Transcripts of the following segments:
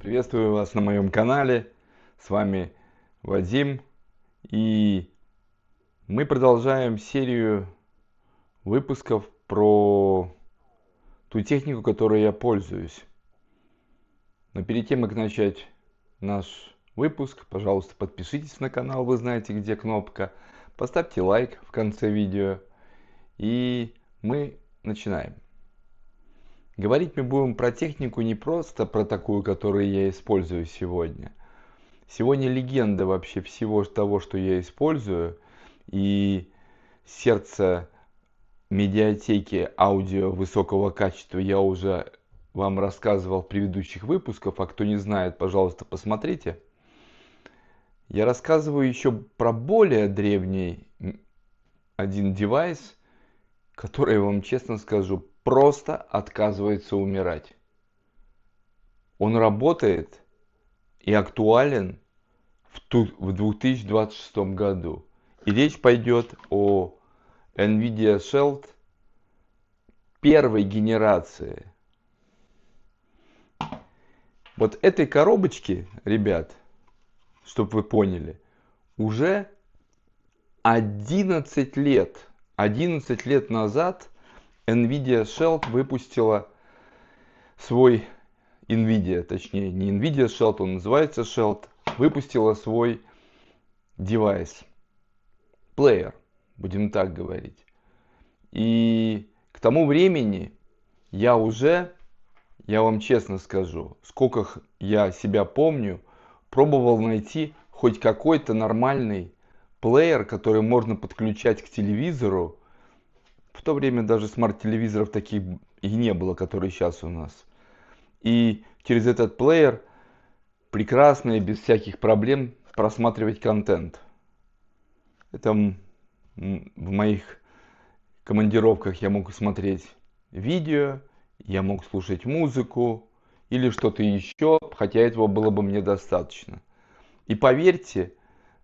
Приветствую вас на моем канале. С вами Вадим. И мы продолжаем серию выпусков про ту технику, которой я пользуюсь. Но перед тем, как начать наш выпуск, пожалуйста, подпишитесь на канал, вы знаете, где кнопка. Поставьте лайк в конце видео. И мы начинаем. Говорить мы будем про технику не просто про такую, которую я использую сегодня. Сегодня легенда вообще всего того, что я использую. И сердце медиатеки аудио высокого качества я уже вам рассказывал в предыдущих выпусках. А кто не знает, пожалуйста, посмотрите. Я рассказываю еще про более древний один девайс, который, я вам честно скажу, просто отказывается умирать. Он работает и актуален в 2026 году. И речь пойдет о NVIDIA Shield первой генерации. Вот этой коробочке, ребят, чтобы вы поняли, уже 11 лет. 11 лет назад NVIDIA Shield выпустила свой NVIDIA, точнее не NVIDIA Shield, он называется Shield, выпустила свой девайс, плеер, будем так говорить. И к тому времени я вам честно скажу, сколько я себя помню, пробовал найти хоть какой-то нормальный плеер, который можно подключать к телевизору. В то время даже смарт-телевизоров таких и не было, которые сейчас у нас. И через этот плеер прекрасно и без всяких проблем просматривать контент. Это в моих командировках я мог смотреть видео, я мог слушать музыку или что-то еще, хотя этого было бы мне достаточно. И поверьте,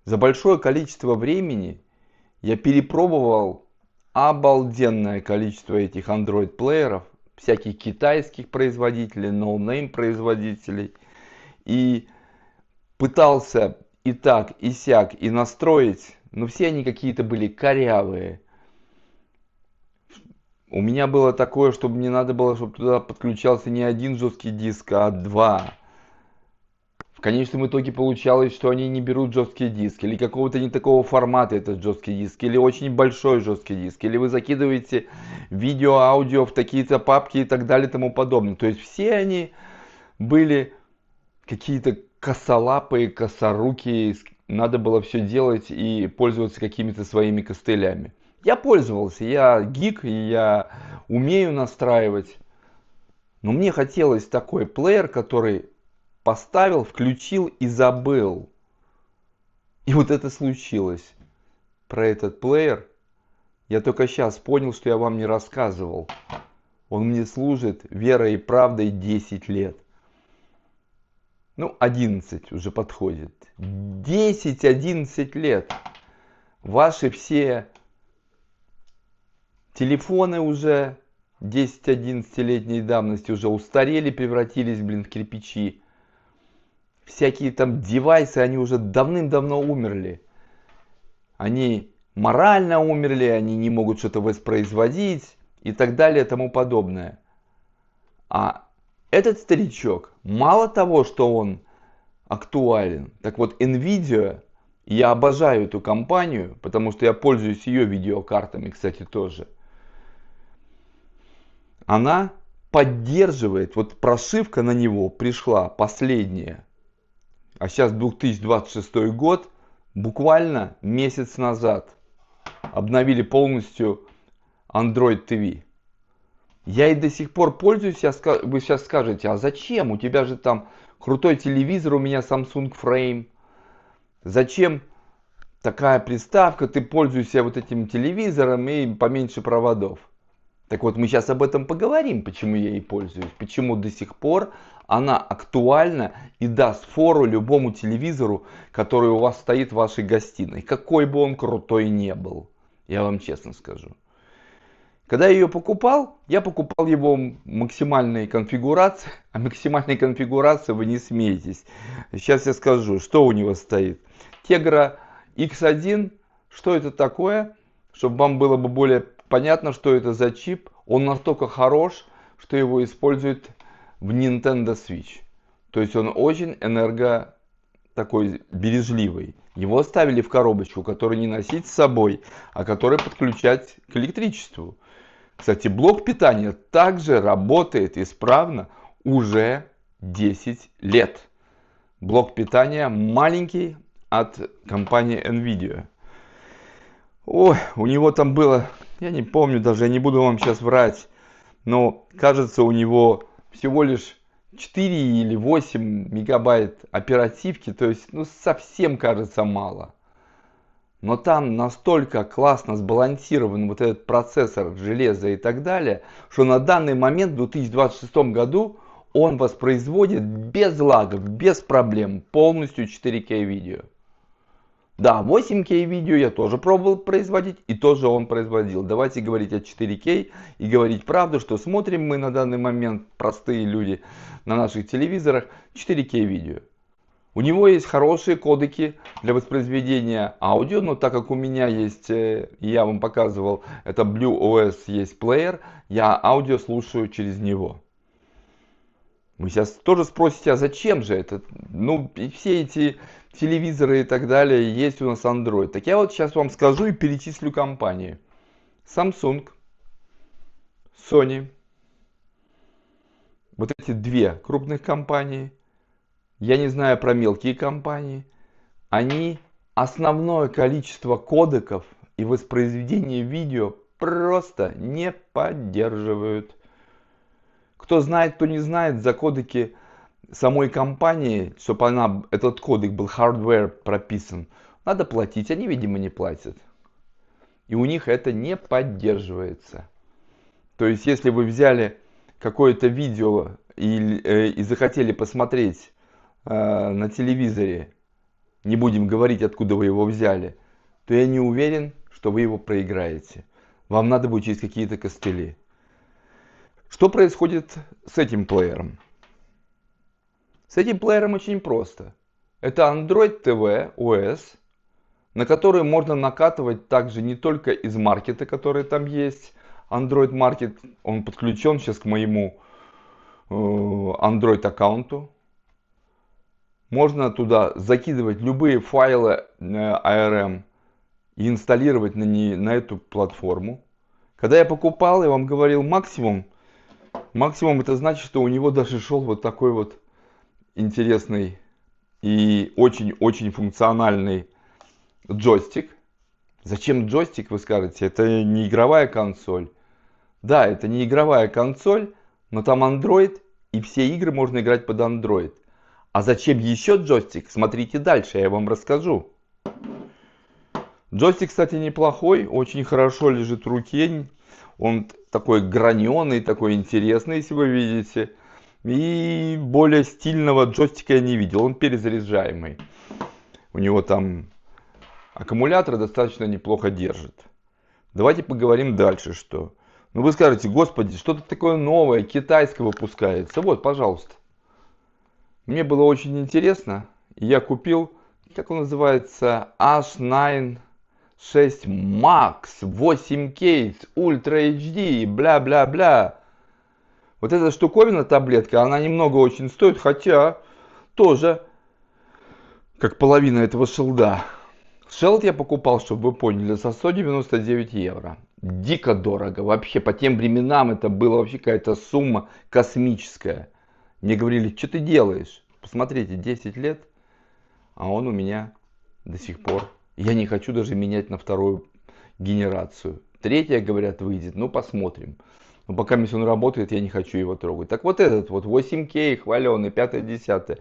за большое количество времени я перепробовал обалденное количество этих Android-плееров, всяких китайских производителей, ноунейм производителей. И пытался и так, и сяк, и настроить, но все они какие-то были корявые. У меня было такое, чтобы мне надо было, чтобы туда подключался не один жесткий диск, а два. В конечном итоге получалось, что они не берут жесткий диск, или какого-то не такого формата этот жесткий диск, или очень большой жесткий диск, или вы закидываете видео, аудио в такие-то папки и так далее и тому подобное. То есть все они были какие-то косолапые, косорукие, надо было все делать и пользоваться какими-то своими костылями. Я пользовался, я гик, и я умею настраивать, но мне хотелось такой плеер, который поставил, включил и забыл. И вот это случилось. Про этот плеер я только сейчас понял, что я вам не рассказывал. Он мне служит верой и правдой 10 лет. Ну, 11 уже подходит. 10-11 лет. Ваши все телефоны уже 10-11-летней давности уже устарели, превратились, в кирпичи. Всякие там девайсы, они уже давным-давно умерли. Они морально умерли, они не могут что-то воспроизводить и так далее и тому подобное. А этот старичок, мало того, что он актуален, так вот NVIDIA, я обожаю эту компанию, потому что я пользуюсь ее видеокартами, кстати, тоже. Она поддерживает, вот прошивка на него пришла последняя, а сейчас 2026 год, буквально месяц назад обновили полностью Android TV. Я и до сих пор пользуюсь, вы сейчас скажете, а зачем? У тебя же там крутой телевизор, у меня Samsung Frame. Зачем такая приставка, ты пользуешься вот этим телевизором и поменьше проводов? Так вот, мы сейчас об этом поговорим, почему я ей пользуюсь, почему до сих пор она актуальна и даст фору любому телевизору, который у вас стоит в вашей гостиной, какой бы он крутой не был, я вам честно скажу. Когда я ее покупал, я покупал его максимальной конфигурации. А максимальной конфигурации вы не смеетесь. Сейчас я скажу, что у него стоит. Tegra X1. Что это такое? Чтобы вам было бы более понятно, что это за чип. Он настолько хорош, что его используют в Nintendo Switch. То есть он очень такой бережливый. Его ставили в коробочку, которую не носить с собой, а которую подключать к электричеству. Кстати, блок питания также работает исправно уже 10 лет. Блок питания маленький от компании NVIDIA. Ой, у него там было, я не помню даже, я не буду вам сейчас врать, но кажется у него всего лишь 4 или 8 мегабайт оперативки, то есть совсем кажется мало. Но там настолько классно сбалансирован вот этот процессор, железо и так далее, что на данный момент, в 2026 году, он воспроизводит без лагов, без проблем, полностью 4К видео. Да, 8К видео я тоже пробовал производить, и тоже он производил. Давайте говорить о 4К и говорить правду, что смотрим мы на данный момент, простые люди, на наших телевизорах, 4К видео. У него есть хорошие кодеки для воспроизведения аудио, но так как у меня есть, я вам показывал, это BlueOS есть плеер, я аудио слушаю через него. Вы сейчас тоже спросите, а зачем же это? Все эти телевизоры и так далее, есть у нас Android. Так я вот сейчас вам скажу и перечислю компании. Samsung, Sony. Вот эти две крупных компании. Я не знаю про мелкие компании. Они основное количество кодеков и воспроизведения видео просто не поддерживают. Кто знает, кто не знает, за кодеки самой компании, чтобы этот кодек был hardware прописан, надо платить. Они, видимо, не платят. И у них это не поддерживается. То есть, если вы взяли какое-то видео и захотели посмотреть на телевизоре, не будем говорить, откуда вы его взяли, то я не уверен, что вы его проиграете. Вам надо будет через какие-то костыли. Что происходит с этим плеером? С этим плеером очень просто. Это Android TV OS, на который можно накатывать также не только из маркета, который там есть. Android Market, он подключен сейчас к моему Android аккаунту. Можно туда закидывать любые файлы ARM и инсталлировать на эту платформу. Когда я покупал, я вам говорил максимум это значит, что у него даже шел вот такой вот интересный и очень-очень функциональный джойстик. Зачем джойстик, вы скажете? Это не игровая консоль. Да, это не игровая консоль, но там Android, и все игры можно играть под Android. А зачем еще джойстик? Смотрите дальше, я вам расскажу. Джойстик, кстати, неплохой, очень хорошо лежит в руке. Он такой граненый, такой интересный, если вы видите. И более стильного джойстика я не видел, он перезаряжаемый. У него там аккумулятор достаточно неплохо держит. Давайте поговорим дальше, что. Вы скажете, господи, что-то такое новое, китайское выпускается. Вот, пожалуйста. Мне было очень интересно, и я купил, как он называется, H9 6 Max 8K Ultra HD, бля-бля-бля. Вот эта штуковина, таблетка, она немного очень стоит, хотя тоже как половина этого шилда. Шилд я покупал, чтобы вы поняли, за 199 евро. Дико дорого. Вообще по тем временам это была вообще какая-то сумма космическая. Мне говорили, что ты делаешь? Посмотрите, 10 лет, а он у меня до сих пор. Я не хочу даже менять на вторую генерацию. Третья, говорят, выйдет, посмотрим. Но пока он работает, я не хочу его трогать. Так вот этот вот 8К хваленый, 5-10.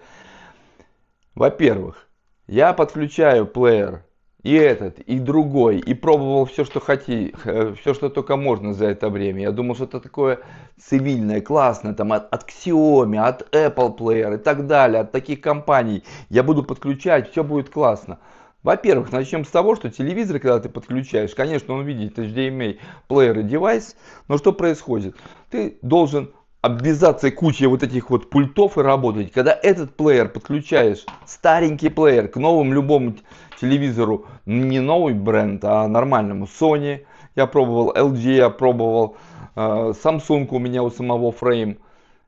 Во-первых, я подключаю плеер и этот, и другой, и пробовал все, что все, что только можно за это время. Я думал, что это такое цивильное, классное, там от Xiaomi, от Apple Player и так далее, от таких компаний. Я буду подключать, все будет классно. Во-первых, начнем с того, что телевизор, когда ты подключаешь, конечно, он видит HDMI, плеер и девайс, но что происходит? Ты должен обвязаться кучей вот этих вот пультов и работать. Когда этот плеер подключаешь, старенький плеер, к новым любому телевизору, не новый бренд, а нормальному, Sony, я пробовал, LG я пробовал, Samsung у меня у самого фрейм,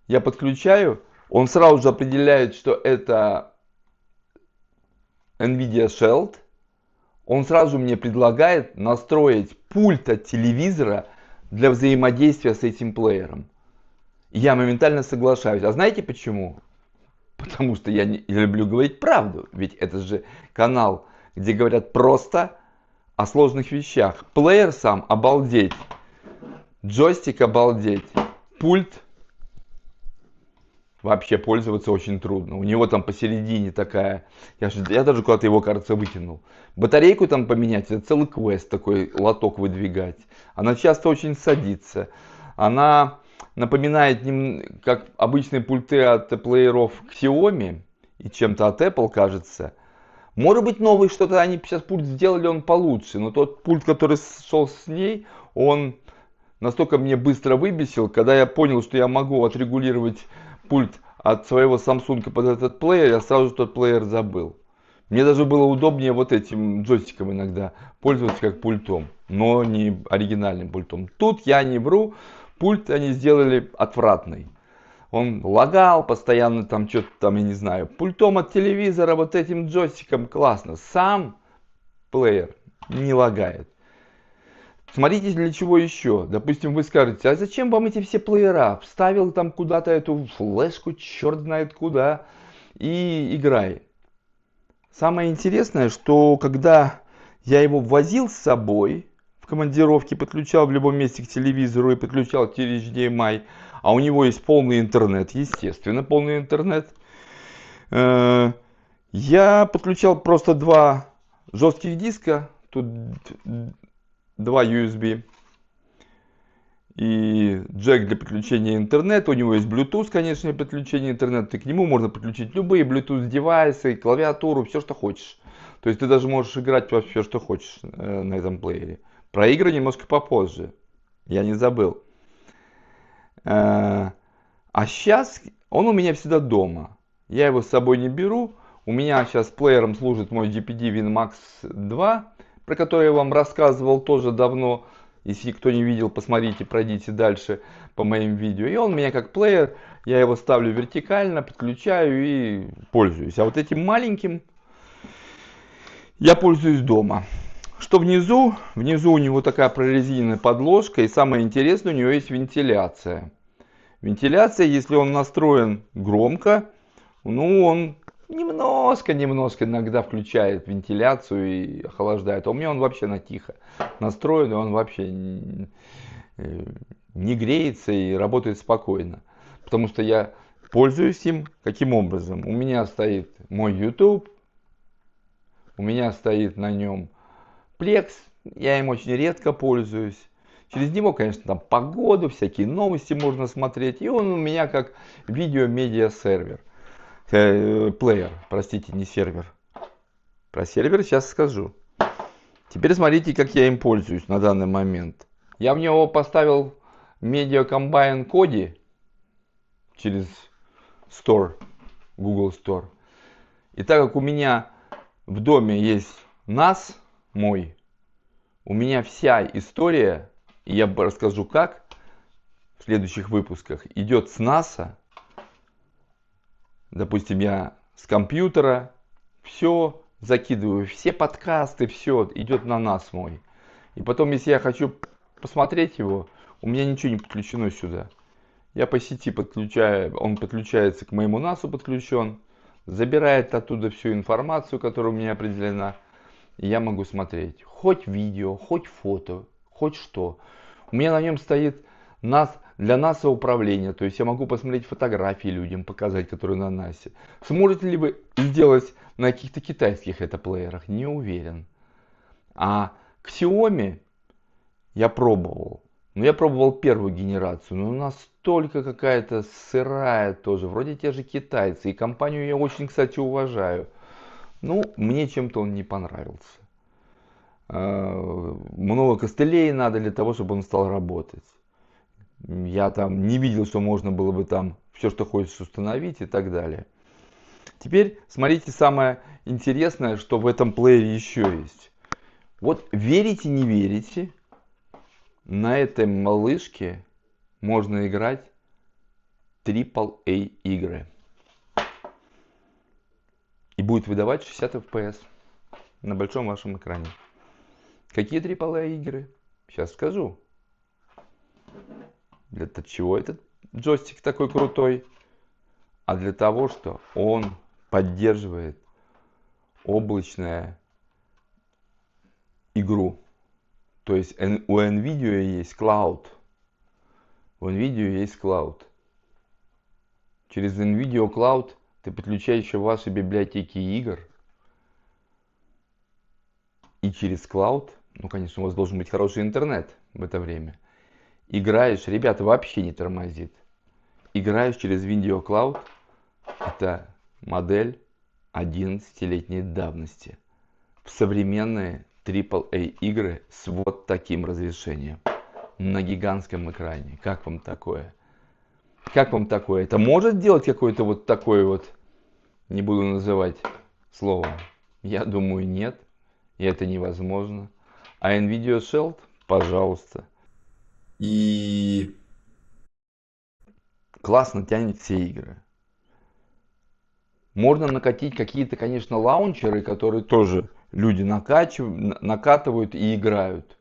я подключаю, он сразу же определяет, что это NVIDIA Shield, он сразу мне предлагает настроить пульт от телевизора для взаимодействия с этим плеером. Я моментально соглашаюсь. А знаете почему? Потому что я люблю говорить правду. Ведь это же канал, где говорят просто о сложных вещах. Плеер сам обалдеть. Джойстик обалдеть. Пульт вообще пользоваться очень трудно. У него там посередине такая... Я даже куда-то его, кажется, выкинул. Батарейку там поменять, это целый квест такой, лоток выдвигать. Она часто очень садится. Она напоминает, как обычные пульты от плееров Xiaomi и чем-то от Apple, кажется. Может быть, новый что-то они сейчас пульт сделали, он получше. Но тот пульт, который шел с ней, он настолько мне быстро выбесил, когда я понял, что я могу отрегулировать пульт от своего Samsung под этот плеер, я сразу же тот плеер забыл. Мне даже было удобнее вот этим джойстиком иногда пользоваться как пультом, но не оригинальным пультом. Тут я не вру, пульт они сделали отвратный. Он лагал постоянно, там что-то там, я не знаю. Пультом от телевизора, вот этим джойстиком классно. Сам плеер не лагает. Смотрите, для чего еще. Допустим, вы скажете, а зачем вам эти все плеера? Вставил там куда-то эту флешку, черт знает куда, и играй. Самое интересное, что когда я его возил с собой в командировке, подключал в любом месте к телевизору и подключал через HDMI, а у него есть полный интернет, естественно, полный интернет, я подключал просто два жестких диска, тут два USB и джек для подключения интернета. У него есть Bluetooth, конечно, для подключения интернета. И к нему можно подключить любые Bluetooth девайсы, клавиатуру, все, что хочешь. То есть ты даже можешь играть во все, что хочешь на этом плеере. Про игры немножко попозже. Я не забыл. А сейчас он у меня всегда дома. Я его с собой не беру. У меня сейчас плеером служит мой GPD WinMax 2, про который я вам рассказывал тоже давно. Если кто не видел, посмотрите, пройдите дальше по моим видео. И он у меня как плеер, я его ставлю вертикально, подключаю и пользуюсь. А вот этим маленьким я пользуюсь дома. Что внизу? Внизу у него такая прорезиненная подложка. И самое интересное, у него есть вентиляция. Вентиляция, если он настроен громко, ну он немножко иногда включает вентиляцию и охлаждает. А у меня он вообще на тихо настроен, и он вообще не греется и работает спокойно. Потому что я пользуюсь им каким образом? У меня стоит мой YouTube, у меня стоит на нем Plex, я им очень редко пользуюсь. Через него, конечно, там погоду, всякие новости можно смотреть. И он у меня как видео-медиа-сервер. Плеер, простите, не сервер. Про сервер сейчас скажу. Теперь смотрите, как я им пользуюсь на данный момент. Я в него поставил Media Combine Kodi через Store, Google Store. И так как у меня в доме есть NAS мой, у меня вся история, и я расскажу как в следующих выпусках, идет с NAS. Допустим, я с компьютера все закидываю, все подкасты, все идет на NAS мой. И потом, если я хочу посмотреть его, у меня ничего не подключено сюда. Я по сети подключаю, он подключается к моему NAS, подключен, забирает оттуда всю информацию, которая у меня определена, и я могу смотреть хоть видео, хоть фото, хоть что. У меня на нем стоит NAS для NASA управления, то есть я могу посмотреть фотографии людям, показать, которые на NAS. Сможете ли вы сделать на каких-то китайских это плеерах? Не уверен. А Xiaomi я пробовал. Но я пробовал первую генерацию, но настолько какая-то сырая тоже. Вроде те же китайцы. И компанию я очень, кстати, уважаю. Ну, мне чем-то он не понравился. Много костылей надо для того, чтобы он стал работать. Я там не видел, что можно было бы там все, что хочешь, установить и так далее. Теперь смотрите самое интересное, что в этом плеере еще есть. Вот верите, не верите, на этой малышке можно играть AAA игры. И будет выдавать 60 FPS на большом вашем экране. Какие AAA игры? Сейчас скажу. Для чего этот джойстик такой крутой? А для того, что он поддерживает облачную игру. То есть у NVIDIA есть Cloud. У NVIDIA есть Cloud. Через NVIDIA Cloud ты подключаешь еще ваши библиотеки игр. И через Cloud, ну конечно, у вас должен быть хороший интернет в это время. Играешь, ребята, вообще не тормозит. Играешь через Video Cloud. Это модель 11-летней давности. В современные AAA игры с вот таким разрешением. На гигантском экране. Как вам такое? Как вам такое? Это может делать какой-то вот такой вот, не буду называть словом? Я думаю, нет. И это невозможно. А NVIDIA Shield, пожалуйста. И классно тянет все игры. Можно накатить какие-то, конечно, лаунчеры, которые тоже люди накатывают и играют.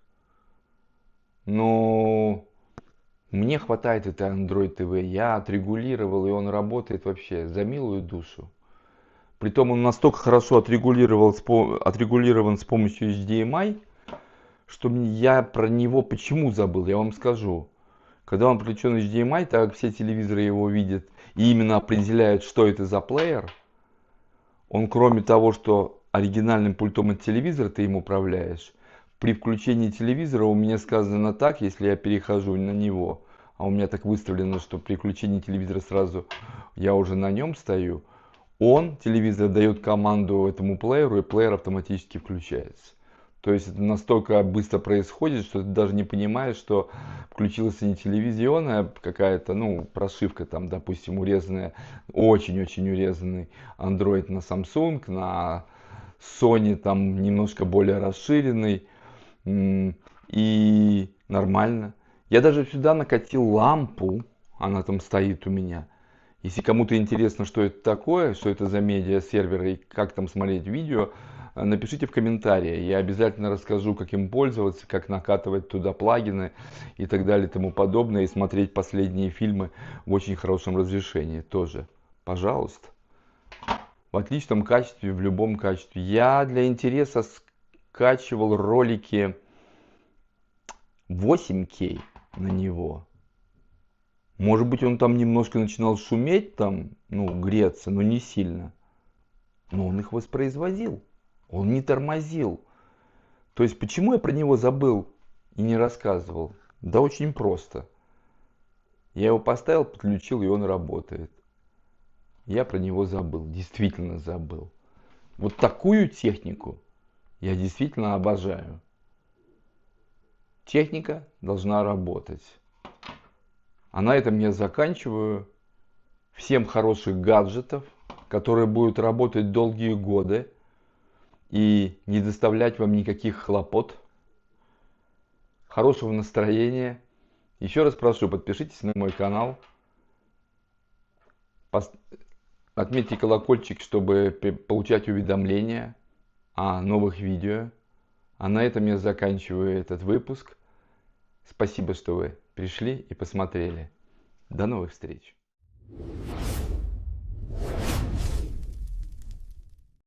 Но мне хватает этой Android TV. Я отрегулировал, и он работает вообще за милую душу. Притом он настолько хорошо отрегулирован с помощью HDMI, что я про него почему забыл, я вам скажу. Когда он подключен HDMI, так как все телевизоры его видят и именно определяют, что это за плеер, он кроме того, что оригинальным пультом от телевизора ты им управляешь, при включении телевизора у меня сказано так, если я перехожу на него, а у меня так выставлено, что при включении телевизора сразу я уже на нем стою, телевизор дает команду этому плееру, и плеер автоматически включается. То есть это настолько быстро происходит, что ты даже не понимаешь, что включилась не телевизионная какая-то, ну, прошивка там, допустим, урезанная, очень-очень урезанный Android на Samsung, на Sony там немножко более расширенный, и нормально. Я даже сюда накатил лампу, она там стоит у меня. Если кому-то интересно, что это такое, что это за медиа-сервер и как там смотреть видео, напишите в комментарии. Я обязательно расскажу, как им пользоваться, как накатывать туда плагины и так далее и тому подобное. И смотреть последние фильмы в очень хорошем разрешении тоже. Пожалуйста. В отличном качестве, в любом качестве. Я для интереса скачивал ролики 8К на него. Может быть, он там немножко начинал шуметь, там, ну, греться, но не сильно. Но он их воспроизводил. Он не тормозил. То есть, почему я про него забыл и не рассказывал? Да очень просто. Я его поставил, подключил, и он работает. Я про него забыл, действительно забыл. Вот такую технику я действительно обожаю. Техника должна работать. А на этом я заканчиваю. Всем хороших гаджетов, которые будут работать долгие годы и не доставлять вам никаких хлопот. Хорошего настроения. Еще раз прошу, подпишитесь на мой канал. Отметьте колокольчик, чтобы получать уведомления о новых видео. А на этом я заканчиваю этот выпуск. Спасибо, что вы пришли и посмотрели. До новых встреч.